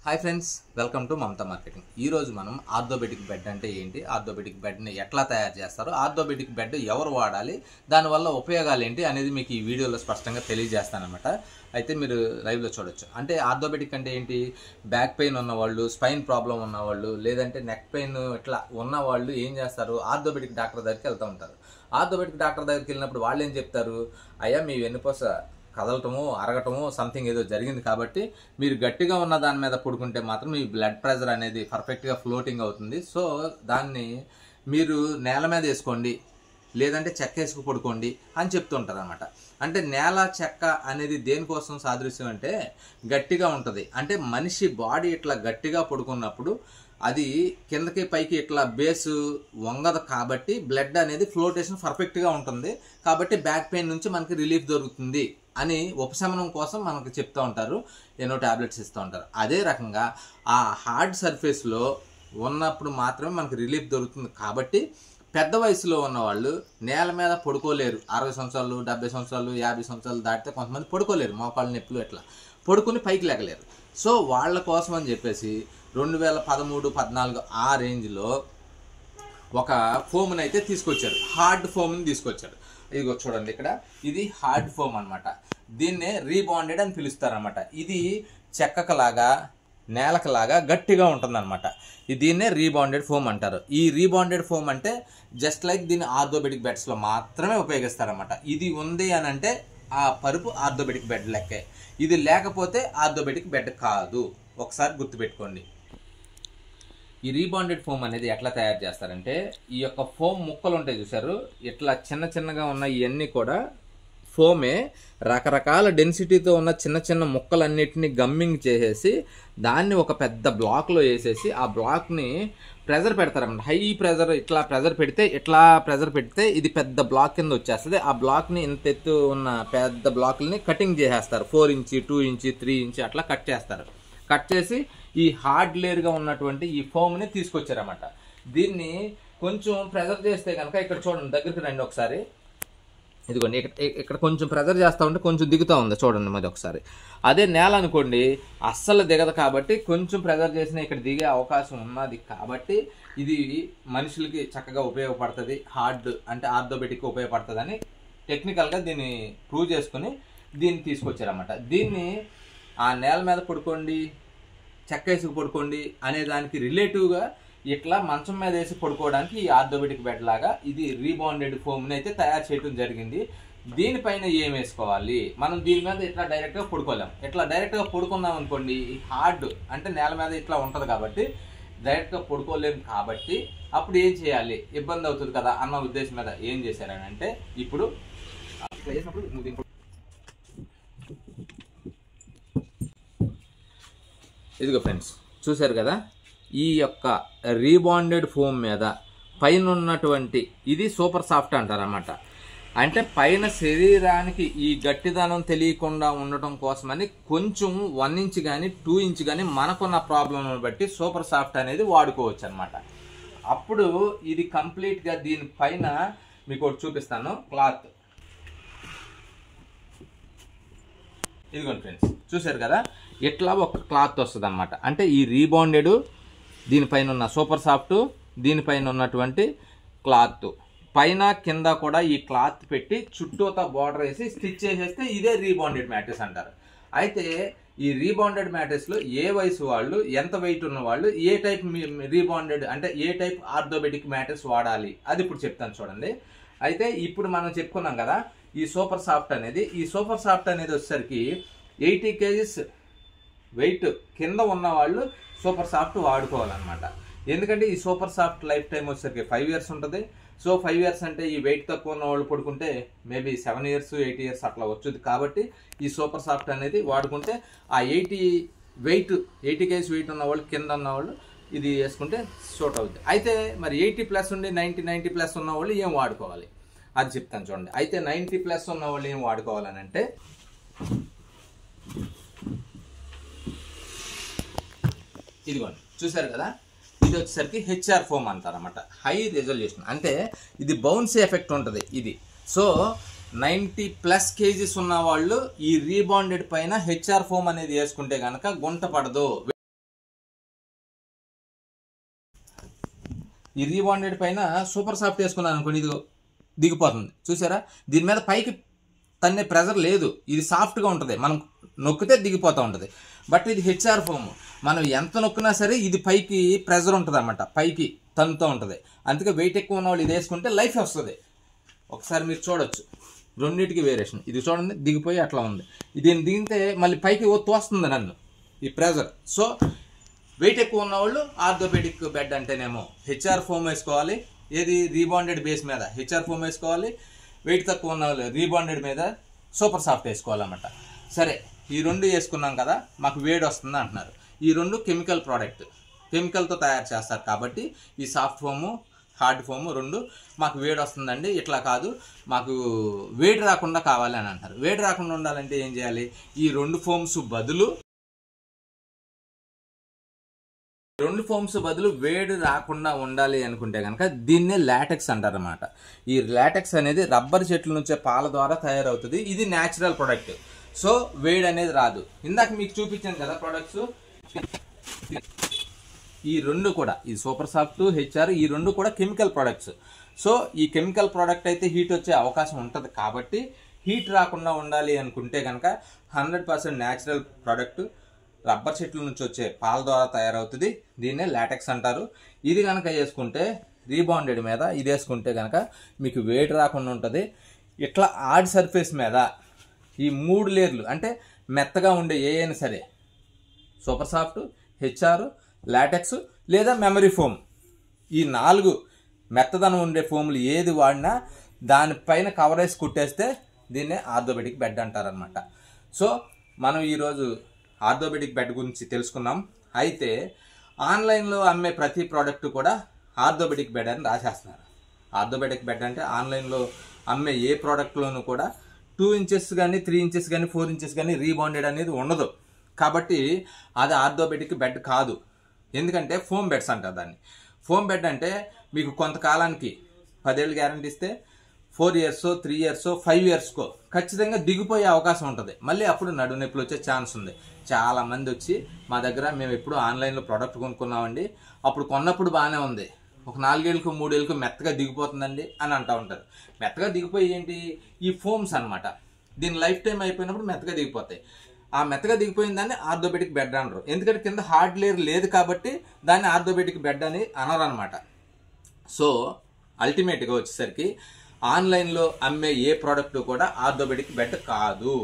Hi friends, welcome to Mamata marketing. ఈరోజు మనం orthopaedic bed అంటే ఏంటి, ఆర్థోపెడిక్ బెడ్ని ఎట్లా తయారు చేస్తారు, ఆర్థోపెడిక్ బెడ్ ఎవరు వాడాలి, దానివల్ల ఉపయోగాలు ఏంటి అనేది మీకు ఈ వీడియోలో స్పష్టంగా తెలియజేస్తానమాట. అయితే మీరు లైవ్లో చూడొచ్చు. అంటే ఆర్థోపెడిక్ అంటే ఏంటి, బ్యాక్ పెయిన్ ఉన్నవాళ్ళు, స్పైన్ ప్రాబ్లం ఉన్నవాళ్ళు, లేదంటే నెక్ పెయిన్ ఇట్లా ఉన్నవాళ్ళు ఏం చేస్తారు, ఆర్థోపెడిక్ డాక్టర్ దగ్గరికి వెళ్తూ ఉంటారు. ఆర్థోపెడిక్ డాక్టర్ దగ్గరికి వెళ్ళినప్పుడు వాళ్ళు ఏం చెప్తారు, అయ్యా మీ వెన్నుపూస కదలటము అరగటము సంథింగ్ ఏదో జరిగింది కాబట్టి మీరు గట్టిగా ఉన్న దాని మీద పడుకుంటే మాత్రం మీ బ్లడ్ ప్రెషర్ అనేది పర్ఫెక్ట్గా ఫ్లోటింగ్ అవుతుంది. సో దాన్ని మీరు నేల మీద వేసుకోండి, లేదంటే చెక్క వేసుకు పడుకోండి అని చెప్తుంటారు అనమాట. అంటే నేల చెక్క అనేది దేనికోసం సాదృశ్యం అంటే గట్టిగా ఉంటుంది. అంటే మనిషి బాడీ ఇట్లా గట్టిగా పడుకున్నప్పుడు అది కిందకి పైకి ఇట్లా బేసు వంగదు కాబట్టి బ్లడ్ అనేది ఫ్లోటేషన్ పర్ఫెక్ట్గా ఉంటుంది. కాబట్టి బ్యాక్ పెయిన్ నుంచి మనకి రిలీఫ్ దొరుకుతుంది అని ఉపశమనం కోసం మనకు చెప్తూ ఉంటారు, ఎన్నో ట్యాబ్లెట్స్ ఇస్తూ ఉంటారు. అదే రకంగా ఆ హార్డ్ సర్ఫేస్లో ఉన్నప్పుడు మాత్రమే మనకు రిలీఫ్ దొరుకుతుంది. కాబట్టి పెద్ద వయసులో ఉన్నవాళ్ళు నేల మీద పడుకోలేరు. 60 సంవత్సరాలు 70 సంవత్సరాలు 50 సంవత్సరాలు దాటితే కొంతమంది పడుకోలేరు, మోకాళ్ళ నొప్పులు ఇట్లా పడుకుని పైకి లేగలేరు. సో వాళ్ళ కోసం అని చెప్పేసి 2013-14 ఆ రేంజ్లో ఒక ఫోమ్ని అయితే తీసుకొచ్చారు, హార్డ్ ఫోమ్ని తీసుకొచ్చారు. ఇదిగో చూడండి, ఇక్కడ ఇది హార్డ్ ఫోమ్ అనమాట. దీన్నే రీబాండెడ్ అని పిలుస్తారనమాట. ఇది చెక్కకలాగా నేలకలాగా గట్టిగా ఉంటుందన్నమాట. దీన్నే రీబాండెడ్ ఫోమ్ అంటారు. ఈ రీబాండెడ్ ఫోమ్ అంటే జస్ట్ లైక్ దీన్ని ఆర్థోపెడిక్ బెడ్స్లో మాత్రమే ఉపయోగిస్తారన్నమాట. ఇది ఉంది అని అంటే ఆ పరుపు ఆర్థోపెడిక్ బెడ్ లెక్కే. ఇది లేకపోతే ఆర్థోపెడిక్ బెడ్ కాదు. ఒకసారి గుర్తుపెట్టుకోండి. ఈ రీబాండెడ్ ఫోమ్ అనేది ఎట్లా తయారు చేస్తారంటే, ఈ యొక్క ఫోమ్ ముక్కలు ఉంటాయి చూసారు, ఇట్లా చిన్న చిన్నగా ఉన్న ఇవన్నీ కూడా ఫోమే రకరకాల డెన్సిటీతో ఉన్న చిన్న చిన్న ముక్కలన్నిటిని గమ్మింగ్ చేసేసి దాన్ని ఒక పెద్ద బ్లాక్లో వేసేసి ఆ బ్లాక్ని ప్రెజర్ పెడతారన్నమాట. హై ప్రెజర్ ఇట్లా ప్రెజర్ పెడితే ఇది పెద్ద బ్లాక్ కింద వచ్చేస్తుంది. ఆ బ్లాక్ని ఇంత ఎత్తు ఉన్న పెద్ద బ్లాక్లని కటింగ్ చేసేస్తారు. 4 ఇంచ్ 2 ఇంచ్ 3 ఇంచ్ అట్లా కట్ చేస్తారు. కట్ చేసి ఈ హార్డ్ లేయర్గా ఉన్నటువంటి ఈ ఫోమ్ని తీసుకొచ్చారన్నమాట. దీన్ని కొంచెం ప్రెజర్ చేస్తే కనుక ఇక్కడ చూడండి, దగ్గరికి రండి ఒకసారి. ఇదిగోండి, ఇక్కడ కొంచెం ప్రెజర్ చేస్తూ ఉంటే కొంచెం దిగుతూ ఉంది చూడండి మరి ఒకసారి. అదే నేల అనుకోండి అస్సలు దిగదు కాబట్టి కొంచెం ప్రెజర్ చేసినా ఇక్కడ దిగే అవకాశం ఉన్నది. కాబట్టి ఇది మనుషులకి చక్కగా ఉపయోగపడుతుంది, హార్డ్ అంటే ఆర్థోపెడిక్ ఉపయోగపడుతుంది అని టెక్నికల్గా దీన్ని ప్రూవ్ చేసుకుని దీన్ని తీసుకొచ్చారన్నమాట. దీన్ని ఆ నేల మీద పడుకోండి, చెక్క వేసుకు పడుకోండి అనే దానికి రిలేటివ్గా ఇట్లా మంచం మీద వేసి పడుకోవడానికి ఈ ఆర్థోపెడిక్ బెడ్ లాగా ఇది రీబాండెడ్ ఫోమ్ని అయితే తయారు చేయడం జరిగింది. దీనిపైన ఏం వేసుకోవాలి, మనం దీని మీద ఇట్లా డైరెక్ట్గా పడుకోలేం. ఇట్లా డైరెక్ట్గా పడుకున్నాం అనుకోండి, హార్డ్ అంటే నేల మీద ఇట్లా ఉంటుంది కాబట్టి డైరెక్ట్గా పడుకోలేము. కాబట్టి అప్పుడు ఏం చేయాలి, ఇబ్బంది అవుతుంది కదా అన్న ఉద్దేశం మీద ఏం చేశారని అంటే, ఇప్పుడు ఇదిగో ఫ్రెండ్స్ చూశారు కదా, ఈ యొక్క రీబాండెడ్ ఫోమ్ మీద పైన ఉన్నటువంటి ఇది సూపర్ సాఫ్ట్ అంటారన్నమాట. అంటే పైన శరీరానికి ఈ గట్టిదనం తెలియకుండా ఉండటం కోసమని కొంచెం 1 ఇంచ్ కానీ 2 ఇంచ్ కానీ మనకున్న ప్రాబ్లంను బట్టి సూపర్ సాఫ్ట్ అనేది వాడుకోవచ్చు అనమాట. అప్పుడు ఇది కంప్లీట్గా దీనిపైన మీకు ఒకటి చూపిస్తాను, క్లాత్. ఇదిగోండి ఫ్రెండ్స్ చూశారు కదా, ఇట్లా ఒక క్లాత్ వస్తుంది అనమాట. అంటే ఈ రీబాండెడ్ దీనిపైన ఉన్న సూపర్ సాఫ్ట్, దీనిపైన ఉన్నటువంటి క్లాత్, పైన కింద కూడా ఈ క్లాత్ పెట్టి చుట్టూతా బార్డర్ వేసి స్టిచ్ చేసేస్తే ఇదే రీబాండెడ్ మ్యాట్రెస్ అంటారు. అయితే ఈ రీబాండెడ్ మ్యాట్రెస్లో ఏ వయసు వాళ్ళు, ఎంత వెయిట్ ఉన్న వాళ్ళు ఏ టైప్ రీబాండెడ్ అంటే ఏ టైప్ ఆర్థోపెడిక్ మ్యాట్రెస్ వాడాలి అది ఇప్పుడు చెప్తాను చూడండి. అయితే ఇప్పుడు మనం చెప్పుకున్నాం కదా ఈ సూపర్ సాఫ్ట్ అనేది, ఈ సూపర్ సాఫ్ట్ అనేది వచ్చేసరికి 80 kgs వెయిట్ కింద ఉన్న వాళ్ళు సూపర్ సాఫ్ట్ వాడుకోవాలన్నమాట. ఎందుకంటే ఈ సూపర్ సాఫ్ట్ లైఫ్ టైం వచ్చేసరికి 5 years ఉంటుంది. సో 5 years అంటే ఈ వెయిట్ తక్కువ ఉన్న వాళ్ళు పడుకుంటే మేబీ 7 years 8 years అట్లా వచ్చుద్ది. కాబట్టి ఈ సూపర్ సాఫ్ట్ అనేది వాడుకుంటే ఆ 80 kgs వెయిట్ ఉన్న వాళ్ళు కింద ఉన్న వాళ్ళు ఇది వేసుకుంటే సూట్ అవుద్ది. అయితే మరి 80+ ఉండి 90+ ఉన్న వాళ్ళు ఏం వాడుకోవాలి అది చెప్తాను చూడండి. అయితే 90+ ఉన్న వాళ్ళు ఏం వాడుకోవాలని అంటే, ఇదిగోండి చూసారు కదా, ఇది వచ్చేసరికి హెచ్ఆర్ ఫోమ్ అంటారన్నమాట, హై రెజల్యూషన్. అంటే ఇది బౌన్సీ ఎఫెక్ట్ ఉంటుంది ఇది. సో 90+ kgs ఉన్న వాళ్ళు ఈ రీబాండెడ్ పైన హెచ్ఆర్ ఫోమ్ అనేది వేసుకుంటే కనుక గుంట పడదు. ఈ రీబాండెడ్ పైన సూపర్ సాఫ్ట్ వేసుకున్నాను అనుకోండి, ఇది దిగిపోతుంది. చూసారా, దీని మీద పైకి తన్నే ప్రెజర్ లేదు, ఇది సాఫ్ట్గా ఉంటుంది, మనం నొక్కితే దిగిపోతూ ఉంటుంది. బట్ ఇది హెచ్ఆర్ ఫోమ్, మనం ఎంత నొక్కినా సరే ఇది పైకి ప్రెజర్ ఉంటుంది అన్నమాట, పైకి తన్నుతూ ఉంటుంది. అందుకే వెయిట్ ఎక్కువ ఉన్న వాళ్ళు ఇది వేసుకుంటే లైఫ్ వస్తుంది. ఒకసారి మీరు చూడొచ్చు రెండింటికి వేరియేషన్. ఇది చూడండి దిగిపోయి అట్లా ఉంది, దీన్ని దిగితే మళ్ళీ పైకి తోస్తుంది నన్ను ఈ ప్రెజర్. సో వెయిట్ ఎక్కువ ఉన్నవాళ్ళు ఆర్థోపెడిక్ బెడ్ అంటేనేమో హెచ్ఆర్ ఫోమ్ వేసుకోవాలి. ఏది రీబాండెడ్ బేస్ మీద హెచ్ఆర్ ఫోమ్ వేసుకోవాలి. వెయిట్ తక్కువ ఉన్న వాళ్ళు రీబాండెడ్ మీద సూపర్ సాఫ్ట్ వేసుకోవాలన్నమాట. సరే, ఈ రెండు వేసుకున్నాం కదా, మాకు వేడి వస్తుంది అంటున్నారు. ఈ రెండు కెమికల్ ప్రోడక్ట్, కెమికల్తో తయారు చేస్తారు కాబట్టి ఈ సాఫ్ట్ ఫోము హార్డ్ ఫోము రెండు మాకు వేడి వస్తుందండి, ఇట్లా కాదు మాకు వేడి రాకుండా కావాలి అని అంటారు. వేడి రాకుండా ఉండాలంటే ఏం చేయాలి? ఈ రెండు ఫోమ్స్ బదులు వేడి రాకుండా ఉండాలి అనుకుంటే కనుక దీన్నే లాటెక్స్ అంటారు అన్నమాట. ఈ లాటెక్స్ అనేది రబ్బర్ చెట్ల నుంచే పాల ద్వారా తయారవుతుంది. ఇది న్యాచురల్ ప్రొడక్ట్. సో వేడి అనేది రాదు. ఇందాక మీకు చూపించాను కదా ప్రొడక్ట్స్, ఈ రెండు కూడా, ఈ సూపర్ సాఫ్ట్, హెచ్ఆర్, ఈ రెండు కూడా కెమికల్ ప్రొడక్ట్స్. సో ఈ కెమికల్ ప్రోడక్ట్ అయితే హీట్ వచ్చే అవకాశం ఉంటుంది కాబట్టి హీట్ రాకుండా ఉండాలి అనుకుంటే కనుక 100% న్యాచురల్ ప్రోడక్ట్, రబ్బర్ చెట్ల నుంచి వచ్చే పాల ద్వారా తయారవుతుంది. దీన్నే లాటెక్స్ అంటారు. ఇది కనుక వేసుకుంటే రీబాండెడ్ మీద ఇది వేసుకుంటే కనుక మీకు వేడి రాకుండా ఉంటుంది. ఇట్లా హార్డ్ సర్ఫేస్ మీద ఈ 3 లేయర్లు అంటే మెత్తగా ఉండే అయినా సరే సూపర్ సాఫ్ట్, హెచ్ఆర్, లాటెక్స్ లేదా మెమరీ ఫోమ్, ఈ 4 మెత్తదనం ఉండే ఫోమ్లు ఏది వాడినా దానిపైన కవరేజ్ కుట్టేస్తే దీన్నే ఆర్థోపెడిక్ బెడ్ అంటారనమాట. సో మనం ఈరోజు ఆర్థోపెడిక్ బెడ్ గురించి తెలుసుకున్నాం. అయితే ఆన్లైన్లో అమ్మే ప్రతి ప్రోడక్ట్ కూడా ఆర్థోపెడిక్ బెడ్ అని రాసేస్తున్నారు. ఆర్థోపెడిక్ బెడ్ అంటే ఆన్లైన్లో అమ్మే ఏ ప్రోడక్ట్లోనూ కూడా 2 ఇంచెస్ కానీ 3 ఇంచెస్ కానీ 4 ఇంచెస్ కానీ రీబాండెడ్ అనేది ఉండదు. కాబట్టి అది ఆర్థోపెడిక్ బెడ్ కాదు. ఎందుకంటే ఫోమ్ బెడ్స్ అంటారు దాన్ని. ఫోమ్ బెడ్ అంటే మీకు కొంతకాలానికి 10 ఏళ్ళు గ్యారంటీ ఇస్తే 4 ఇయర్స్, 3 ఇయర్స్, 5 ఇయర్స్కో ఖచ్చితంగా దిగిపోయే అవకాశం ఉంటుంది. మళ్ళీ అప్పుడు నడుము నొప్పులు వచ్చే ఛాన్స్ ఉంది. చాలా మంది వచ్చి మా దగ్గర మేము ఎప్పుడు ఆన్లైన్లో ప్రోడక్ట్ కొనుక్కున్నామండి, అప్పుడు కొన్నప్పుడు బాగానే ఉంది, ఒక 4 ఏళ్ళకు 3 ఏళ్ళకు మెత్తగా దిగిపోతుందండి అని అంటూ ఉంటారు. మెత్తగా దిగిపోయి ఏంటి? ఈ ఫోమ్స్ అనమాట. దీని లైఫ్ టైం అయిపోయినప్పుడు మెత్తగా దిగిపోతాయి. ఆ మెత్తగా దిగిపోయిన దాన్ని ఆర్థోపెడిక్ బెడ్ అనరు. ఎందుకంటే కింద హార్డ్ లేయర్ లేదు కాబట్టి దాన్ని ఆర్థోపెడిక్ బెడ్ అని అనరు అనమాట. సో అల్టిమేట్గా వచ్చేసరికి ఆన్లైన్లో అమ్మే ఏ ప్రోడక్ట్ కూడా ఆర్థోపెడిక్ బెడ్ కాదు.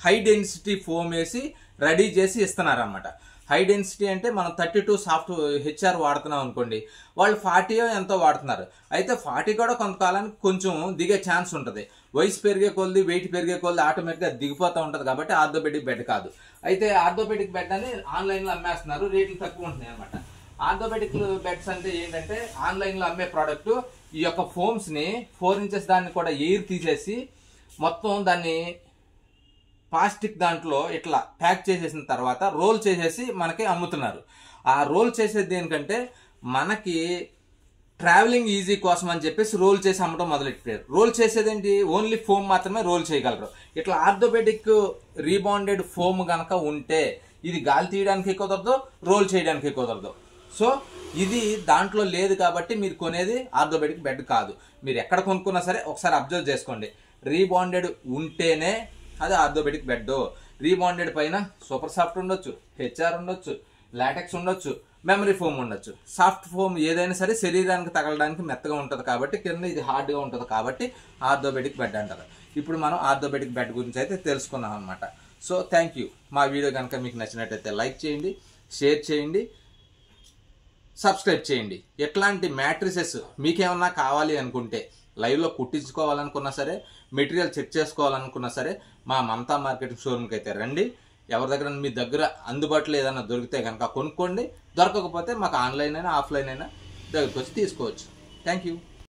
హై డెన్సిటీ ఫోమ్ వేసి రెడీ చేసి ఇస్తున్నారనమాట. హై డెన్సిటీ అంటే మనం 32 సాఫ్ట్ హెచ్ఆర్ వాడుతున్నాం అనుకోండి, వాళ్ళు 40 ఎంతో వాడుతున్నారు. అయితే 40 కూడా కొంతకాలానికి కొంచెం దిగే ఛాన్స్ ఉంటుంది. వయసు పెరిగే కొద్ది, వెయిట్ పెరిగే కొద్ది ఆటోమేటిక్గా దిగిపోతూ ఉంటుంది. కాబట్టి ఆర్థోపెడిక్ బెడ్ కాదు. అయితే ఆర్థోపెడిక్ బెడ్ అని ఆన్లైన్లో అమ్మేస్తున్నారు, రేట్లు తక్కువ ఉంటున్నాయి అనమాట. ఆర్థోపెడిక్ బెడ్స్ అంటే ఏంటంటే ఆన్లైన్లో అమ్మే ప్రోడక్ట్ ఈ యొక్క ఫోమ్స్ని 4 ఇంచెస్ దాన్ని కూడా ఎయిర్ తీసేసి మొత్తం దాన్ని ప్లాస్టిక్ దాంట్లో ఇట్లా ప్యాక్ చేసేసిన తర్వాత రోల్ చేసేసి మనకి అమ్ముతున్నారు. ఆ రోల్ చేసేది దేనికంటే మనకి ట్రావెలింగ్ ఈజీ కోసం అని చెప్పేసి రోల్ చేసి అమ్మడం మొదలెట్టారు. రోల్ చేసేదేంటి? ఓన్లీ ఫోమ్ మాత్రమే రోల్ చేయగలరు. ఇట్లా ఆర్థోపెడిక్ రీబాండెడ్ ఫోమ్ కనుక ఉంటే ఇది గాలి తీయడానికి కుదరదు, రోల్ చేయడానికి కుదరదు. సో ఇది దాంట్లో లేదు కాబట్టి మీరు కొనేది ఆర్థోపెడిక్ బెడ్ కాదు. మీరు ఎక్కడ కొనుక్కున్నా సరే ఒకసారి అబ్జర్వ్ చేసుకోండి. రీబాండెడ్ ఉంటేనే అది ఆర్థోపెడిక్ బెడ్. రీబాండెడ్ పైన సూపర్ సాఫ్ట్ ఉండొచ్చు, హెచ్ఆర్ ఉండొచ్చు, లాటెక్స్ ఉండొచ్చు, మెమరీ ఫోమ్ ఉండొచ్చు. సాఫ్ట్ ఫోమ్ ఏదైనా సరే శరీరానికి తగలడానికి మెత్తగా ఉంటుంది కాబట్టి కింద ఇది హార్డ్గా ఉంటుంది కాబట్టి ఆర్థోపెడిక్ బెడ్ అంటారు. ఇప్పుడు మనం ఆర్థోపెడిక్ బెడ్ గురించి అయితే తెలుసుకున్నాం అనమాట. So thank you. మా వీడియో కనుక మీకు నచ్చినట్టయితే లైక్ చేయండి, షేర్ చేయండి, సబ్స్క్రైబ్ చేయండి. ఎట్లాంటి మ్యాట్రిసెస్ మీకేమన్నా కావాలి అనుకుంటే, లైవ్లో కుట్టించుకోవాలనుకున్నా సరే, మెటీరియల్ చెక్ చేసుకోవాలనుకున్నా సరే మా మమతా మార్కెటింగ్ షోరూమ్కి అయితే రండి. ఎవరి దగ్గర మీ దగ్గర అందుబాటులో ఏదైనా దొరికితే కనుక కొనుక్కోండి. దొరకకపోతే మాకు ఆన్లైన్ అయినా ఆఫ్లైన్ అయినా దగ్గరికి వచ్చి తీసుకోవచ్చు. Thank you.